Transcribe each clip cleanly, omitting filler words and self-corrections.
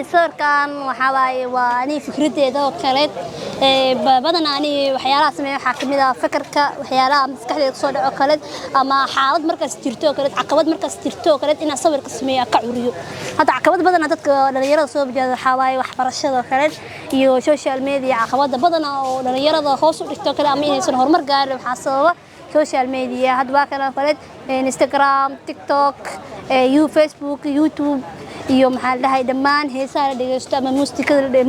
صوركان وحواي واني فكرتي ذو كلت بدنا اني وحيالات سمي حاكميدا فكرك وحيالات مسكحدي soo dhaco kale ama xaalad markaas jirto kale caqabad markaas jirto kale in sawirka sameeyo ka curiyo hada caqabad badan dadka dhalinyarada soo jeeda xawaay waxbarashada kale iyo social media caqabada badan oo dhalinyarada hoos u dhigto kale ama inaysan horumar gaarin waxa sababa social media hadba kale Instagram TikTok Facebook YouTube iyo maxaa la dhahay dhamaan heesaha la dhageysto ama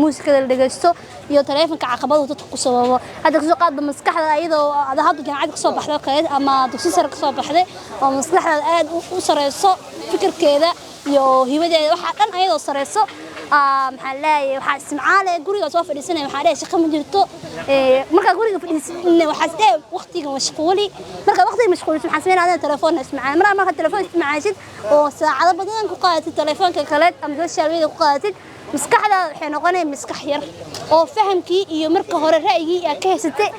muusikada la dhageysto iyo taleefanka caqabado dadka ku sababo hada soo qaadba maskaxda ayadoo aad hadda jaamacad ka soo baxdo kale ama dugsi sare ka soo baxday oo maskaxda aad u sareyso fikirkeeda iyo hiwadeeda waxa dhan ayadoo sareyso maxaa la leeyahay waxa isticmaalay guriga soo fadhiisanay waxa leeyahay shaqo ma jirto marka guriga fadhiisanay waxa isdee waqtiga mashquuli marka waqtiga mashquulsan waxa sameynaa telefoon isticmaal marka telefoon isticmaashid oo saacado badan ku qaadatid telefoonka kale ama social media ku qaadatid maskaxda waxay noqonay maskax yar oo fahamkii iyo marka hore ra'yigii ka haysatay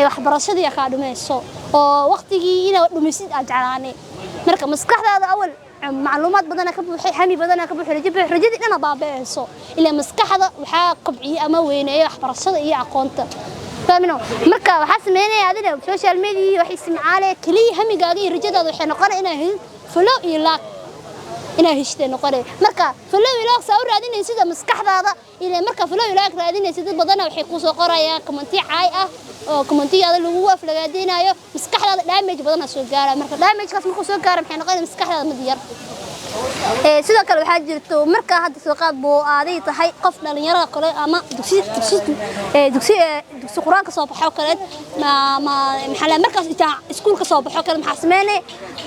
waxbarashadii ka dhumayso oo waqtigii ina dhumisid aad jeclaanay marka maskaxdaada awal معلومات بدنا كبوحي حمي بدنا كبوحي رجدي أنا بابيسو إلا مسكحة وحا قبعي أما وين إيه أحبر الصدق إيه عقونته فمنو مركا وحس مني هذا السوشيال ميديا وحس معالي كلي همي قاعدين رجدا وحنا نقرأ إنه فلو يلاك إنه هشتي نقرأ مركا فلو يلاك سأور هذين يصير مسكحة هذا إلا مركا فلو يلاك هذين يصير بدنا وحيكون سقرايا كمنتي عايقة كمنتي هذا اللي هو في الجادين أيوه مسكحة هذا دامج بدنا سوقارة مركا دامج كاس مخو سوقارة محنا نقرأ مسكحة هذا مدير sidoo kale waxa jirto marka hadda soo qaad boo aaday tahay qof dhalinyarada kale ama dugsi quraanka soo baxo kale maxaa markaas inta iskuulka soo baxo kale maxaa sameeyay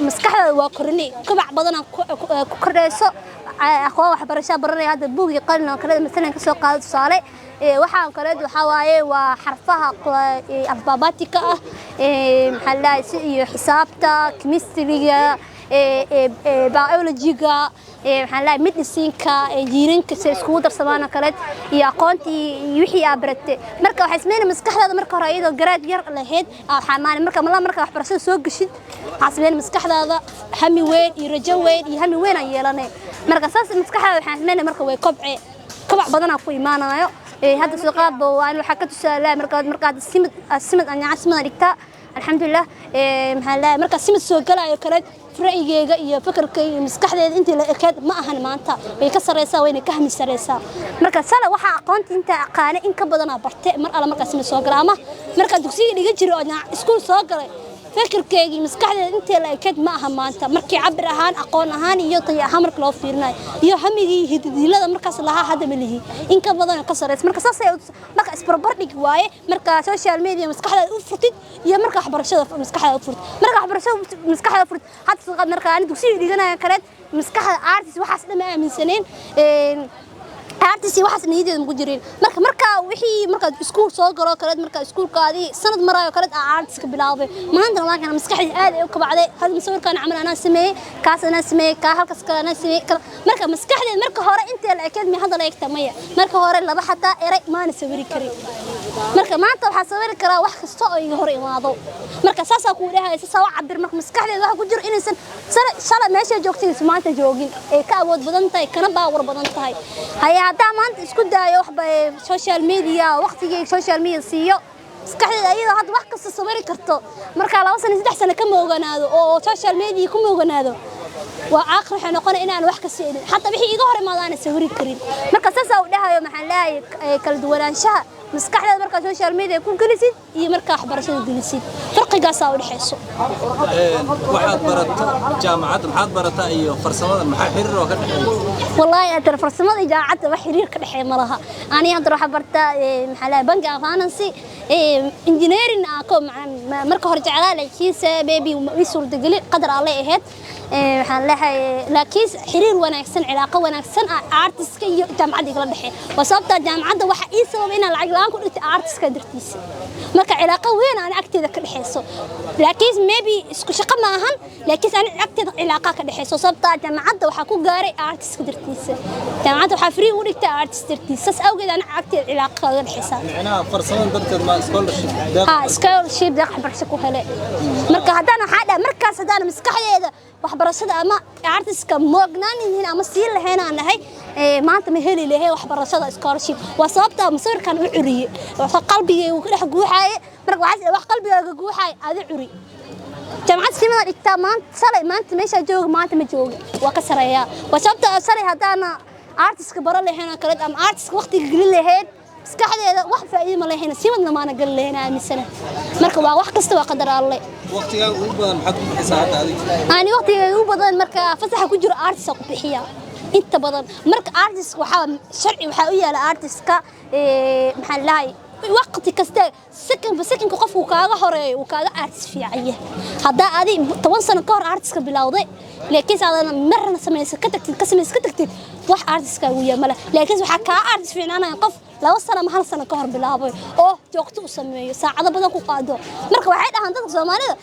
maskaxda waa korinay kabac badan ku kordhayso aqoon waxbarasho baranay hadda buugi qalin kale midalan ka soo qaado tusaale waxaan kale waxa waaye waa xarfaha alfabaatika maxaa la iyo xisaabta chemistry-ga biology-ga waxaan la medicine-ka jiirinka si isku darsadaan kale iyo aqoontii wixii aad baratay marka waxa ismeenay maskaxdaada marka hore iyadoo garaad yar lahayd aad xamaan marka waxbarashada soo gashid waxa ismeenay maskaxdaada hami weyn iyo rajo weyn iyo hami weyn ay yeelanay marka saas maskaxdaada waxa ismeenay marka way kobac badan ku imaanayo hadda soo qaadbo waan waxa ka tusaalay marka simad aan dhigta alxamdulillah maxaa la marka simad soo galaayo kale ra'yigeyga iyo fikirkayga iyo maskaxdeeda intii la ekeed ma ahan maanta way ka sareysaa wayna ka hami sareysaa marka sala waxa aqoonta inta aqaane in ka badan bartay mar alla markaas ma soo galaama marka dugsiga dhiga jiro oo iskuul soo galay fikirkayga iyo maskaxdeeda intii la ekeed ma ahan maanta markii cabir ahaan aqoon ahaan iyo tay ahaan marka loo fiirinayo iyo hamigii hididilada markaas laha hadda ma lihi in ka badan ka sareysaa marka saas ay marka isbarbar dhig waaye marka social media maskaxda u furtid iyo marka waxbarashada maskaxda u furtid marka waxbarashada maskaxda u furtid hadda marka aan dugsiga dhiganayo kale maskaxda artist waxaas dhama aaminsaneen artist waxaas niyadeeda ugu jireen marka wixii marka iskuul soo galo kale marka iskuulkaadii sanad marayo kale artist ka bilaabay maanta waan maskaxda aad ay u kabacday hal sawirkan camal ana sameeyay kaas ana sameeyay ka halkaas kale ana sameeyay marka maskaxda marka hore inta la ekeed mi hadda la eegtamaya marka hore laba xataa eray ma ana sawiri karin marka maanta waxa sawiri karaa wax kasta oo iga hor imaado marka saas ku dhahay saas cabir marka maskaxdeeda waxa ku jiro inaysan shala meesha joogtay maanta joogin ee ka awood badan tahay kana baawar badan tahay hada maanta isku daayo waxba social media waqtiga social media siiyo maskaxdeeda ayada hadda wax kasta sawiri karto marka 2 sano 3 sano ka mooganaado oo social media ku mooganaado waa aakhir waxa noqon inaan wax ka siinin hatta wixii iga hor imaadaan sawiri karin marka saas uu dhahayo maxaa leeyahay kala duwanaanshaha maskaxda marka social media ku galisid iyo marka waxbarashada galisid farqigaas u dhaxayso waxaad barato jaamacad maxaad barataa iyo farsamada maxaa xiriir oo ka dhaxeeyo wallahi aad farsamada jaamacad wax xiriir ka dhaxeeyo malaha ani hadda waxa bartaa maxaa la bank finance engineering ako marka hore jeclaa laakiinse baby wisuur dagali qadar alle ahayd waxaan leeyahay laakiin xiriir wanaagsan cilaaqo wanaagsan artist iyo jaamacad igala dhaxeeyo wasabta jaamacada waxa ii sabab in lacag la'aan ku dhigtay artist ka dartiisa marka cilaaqo weyn aan agteeda ka dhaxeeyo laakiin maybe isku shaqo ma ahan laakiin aan agteeda cilaaqo ka dhaxeeyo sababta jaamacada waxa ku gaaray artist ka dartiisa jaamacada waxa free u dhigtay artist dartiisa saas awgeed aan agteeda cilaaqo ka dhaxeeyo macnaha farsamada dadka ma scholarship scholarship daq barasho ku helay marka hadana waxa markaas hadana maskaxdeeda waxbarashada ama artiska moognaan ama sii lahayn aan nahay maanta ma heli lahayn waxbarashada scholarship waa sababta masawirkan u curiyay waxa qalbigaygu ka dhex guuxay marka wax qalbigayga guuxay aad curi jamacad simada dhigta maanta meesha jooga maanta ma jooga waa ka sareeyaa waa sababta saray hadana artiska baran lahayn kale ama artiska waqtiga gelin lahayn iskaxdeeda wax faa'iido ma lahayn simadna maana gal lahayn aaminsan marka waa wax kasta waa qadar alle waqtiga ugu badan maxaad ku bixisaa hadda adiga ani waqtiga ugu badan marka fasaxa ku jiro artist ku bixiya inta badan marka artist waxa sharci waxa u yaala artistka maxaa lahay waqti kasta second qofku kaaga horeeyo uu kaaga artist fiican hada adi 10 sano ka hor artistka bilawday laakiin saadana marna sameeyay ka tagtid wax artistka uu yahay laakiin waxa ka artist fiicanaa qof 2 sano ama 1 sano ka hor bilaabay oo joogto u sameeyo saacado badan ku qaado marka waxay dhahan dadka Soomaalida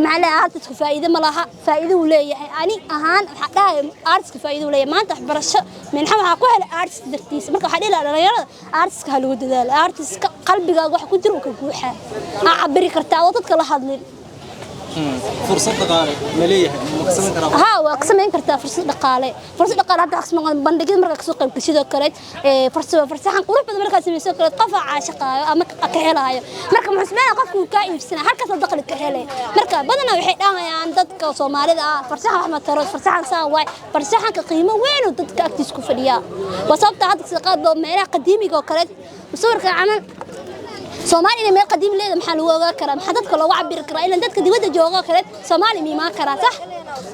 maxaa la artist faa'iido ma laha faa'iido uu leeyahay ani ahaan waxa dhahay artist faa'iido uu leeyahay maanta waxbarasho minxa waxa ku helay artist dartiis marka waxa dhilaa dhalinyarada artistka hal ugu dadaalo artistka qalbigaaga wax ku jiro ka guuxa cabiri kartaa oo dadka la hadlin fursad dhaqaale ma leeyahay ma sameyn karaa ها وقسمين كرتا فرصة دقالة هذا قسم بندقيد مركز سوق الكشيدة كرت فرصة حنقول بدل مركز سوق كرت قفا عاشقة أما كهلا هاي مركز محسبين قفكم كائن في سنة هركز الدقل كهلا مركز بدنا وحيد يعني ضدك صومالي فرصة أحمد ترى فرصة سواي فرصة كقيمة وين وضدك أكتسكو فديا وصبت هذا سقاد بميرا قديمي كرت وصور كعمل Soomaaliya meel qadiim leedahay maxaa lagu ogaa karaa maxaa dadka loogu cabiri karaa in dadka dibadda jooga kale Soomaaliya ma karaa sax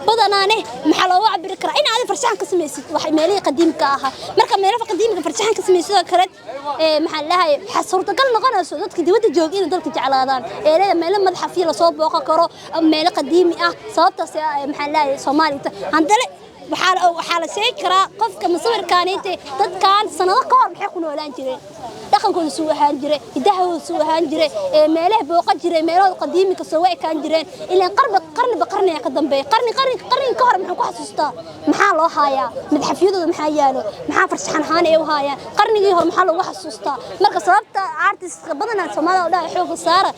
badanaane maxaa loogu cabiri karaa in aad farshaxan ka sameeysid wax meelihii qadiimka ah marka meelaha qadiimka farshaxan ka sameeysid kale maxaa lahaay suurtagal noqonayso dadka dibadda jooga in dadka jeclaadaan leedahay meel madaxafiya la soo booqan karo ama meel qadiimi ah sababtaas maxaa lahaay Soomaaliya handale waxaa la sheegi karaa qofka masawirkaan intee dadkaan sanado ka hor maxay ku noolaan jireen dhaqankooda soo ahaan jiray idahooda soo ahaan jiray meelaha booqan jiray meelaha qadiimka soo waan jireen ilaa qarni ka dambeeyay qarni ka hor maxaa ku xasuustaa maxaa loo haayaa madaxafyadooda maxaa yaalo maxaa farshaxan ahaan ay u haayaan qarnigii hore maxaa lagu xasuustaa marka sababta artist badanaa Soomaalida oo xoog saara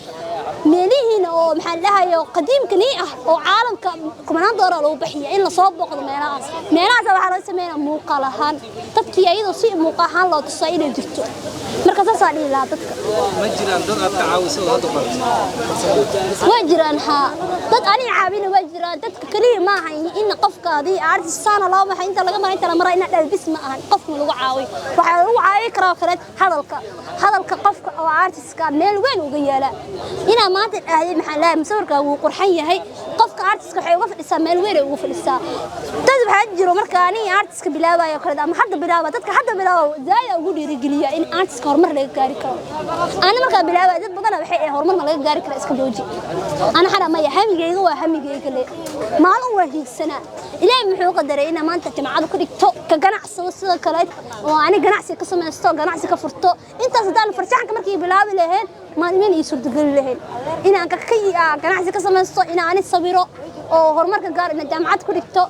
meelihiina oo maxaa lahayo qadiimkani ah oo caalamka kumanaan doolar loo bixiyo in la soo booqdo meelahaas waxa la sameeyaa muuqaal ahaan dadkii ayadoo si muuqaal ahaan loo tusay inay jirto marka saas dhigi lahaa dadka ma jiraan dad aad ka caawiso hadda barto waa jiraan ha dad ani caawina waa jiraan dadka kaliya ma aha in qofkaadii artist sana loo baxay inta laga maray inta la maray in dhalbis ma aha qofka lagu caawiyo waxa lagu caawiyo karaa kale hadalka qofka oo artistka meel weyn uga yaala ina maanta ahayay maxaa la musawirka uu qurxan yahay qofka artistka waxay uga fadhisaa meel weyn uga fadhisaa dad waxa jiro marka ani artistka bilaabayo kale ama hadda bilaaba dadka hadda bilaabo zaaya ugu dhiirigeliya in artistka horumar laga gaari karo ana marka bilaabay dad badan waxay horumar laga gaari karo iska jooji ana xana ma yahamigeyga waa hamigeyga le maalin waa hiigsana ilaahay muxuu qadaray in maanta jamacadu ku dhigto ka ganacsado sida kale oo ani ganacsi ka sameeysto ganacsi ka furto intaas daan farshaxanka markii bilaabi lahayn maalin iyo suurtagal lahayn in aan ka ganacsi ka sameeysto in aan sawiro oo horumarka gaar in jamacad ku dhigto